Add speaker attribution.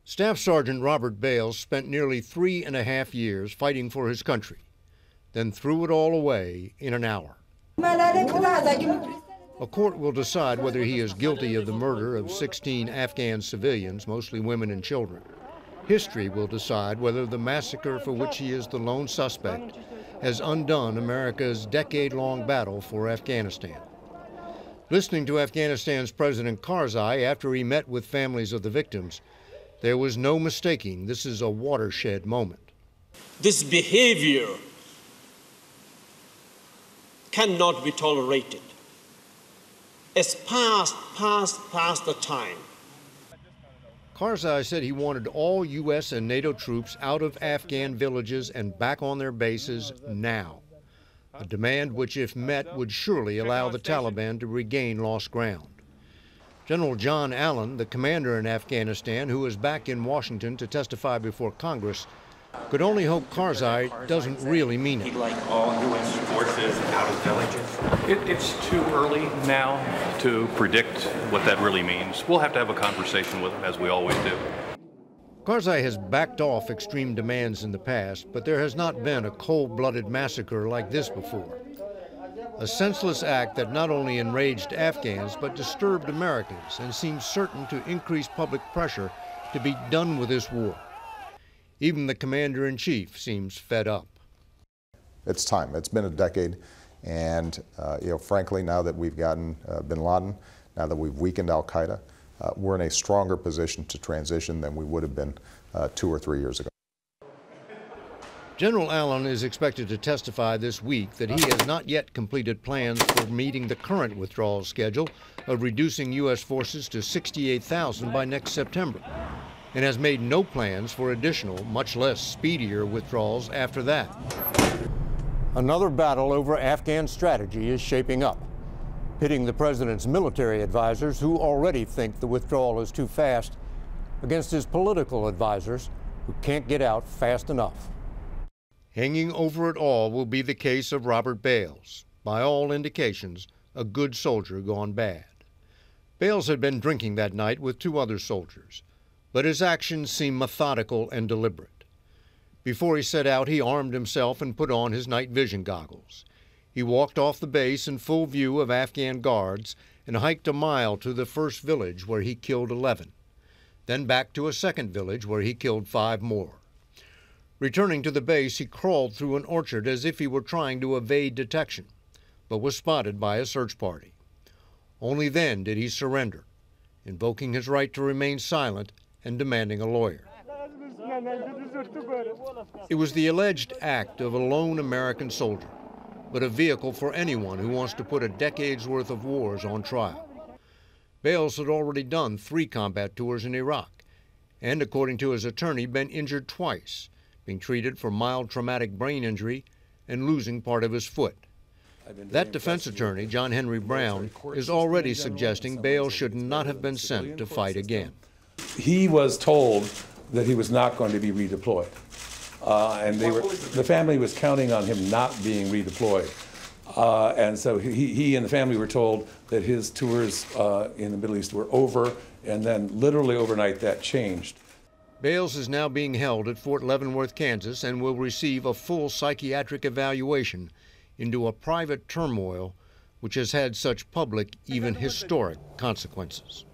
Speaker 1: Staff Sergeant Robert Bales spent nearly 3.5 years fighting for his country, then threw it all away in an hour. A court will decide whether he is guilty of the murder of 16 Afghan civilians, mostly women and children. History will decide whether the massacre for which he is the lone suspect has undone America's decade-long battle for Afghanistan. Listening to Afghanistan's President Karzai after he met with families of the victims, there was no mistaking this is a watershed moment.
Speaker 2: This behavior cannot be tolerated. It's past the time.
Speaker 1: Karzai said he wanted all U.S. and NATO troops out of Afghan villages and back on their bases now, a demand which, if met, would surely allow the Taliban to regain lost ground. General John Allen, the commander in Afghanistan, who is back in Washington to testify before Congress, could only hope Karzai doesn't really mean it.
Speaker 3: He'd like all U.S. forces out of villages.
Speaker 4: It's too early now to predict what that really means. We'll have to have a conversation with him, as we always do.
Speaker 1: Karzai has backed off extreme demands in the past, but there has not been a cold-blooded massacre like this before. A senseless act that not only enraged Afghans, but disturbed Americans and seems certain to increase public pressure to be done with this war. Even the commander-in-chief seems fed up.
Speaker 5: It's time. It's been a decade, and frankly, now that we've gotten bin Laden, now that we've weakened al-Qaeda, we're in a stronger position to transition than we would have been 2 or 3 years ago.
Speaker 1: General Allen is expected to testify this week that he has not yet completed plans for meeting the current withdrawal schedule of reducing U.S. forces to 68,000 by next September, and has made no plans for additional, much less speedier withdrawals after that. Another battle over Afghan strategy is shaping up, pitting the president's military advisors, who already think the withdrawal is too fast, against his political advisors, who can't get out fast enough. Hanging over it all will be the case of Robert Bales, by all indications, a good soldier gone bad. Bales had been drinking that night with 2 other soldiers, but his actions seem methodical and deliberate. Before he set out, he armed himself and put on his night vision goggles. He walked off the base in full view of Afghan guards and hiked a mile to the first village where he killed 11, then back to a second village where he killed 5 more. Returning to the base, he crawled through an orchard as if he were trying to evade detection, but was spotted by a search party. Only then did he surrender, invoking his right to remain silent and demanding a lawyer. It was the alleged act of a lone American soldier, but a vehicle for anyone who wants to put a decade's worth of wars on trial. Bales had already done 3 combat tours in Iraq, and according to his attorney, been injured twice, being treated for mild traumatic brain injury and losing part of his foot. That defense attorney, John Henry Brown, is already suggesting Bales should not have been sent to fight again.
Speaker 6: He was told that he was not going to be redeployed, and the family was counting on him not being redeployed. And so he and the family were told that his tours in the Middle East were over, and then literally overnight that changed.
Speaker 1: Bales is now being held at Fort Leavenworth, Kansas, and will receive a full psychiatric evaluation into a private turmoil which has had such public, even historic, consequences.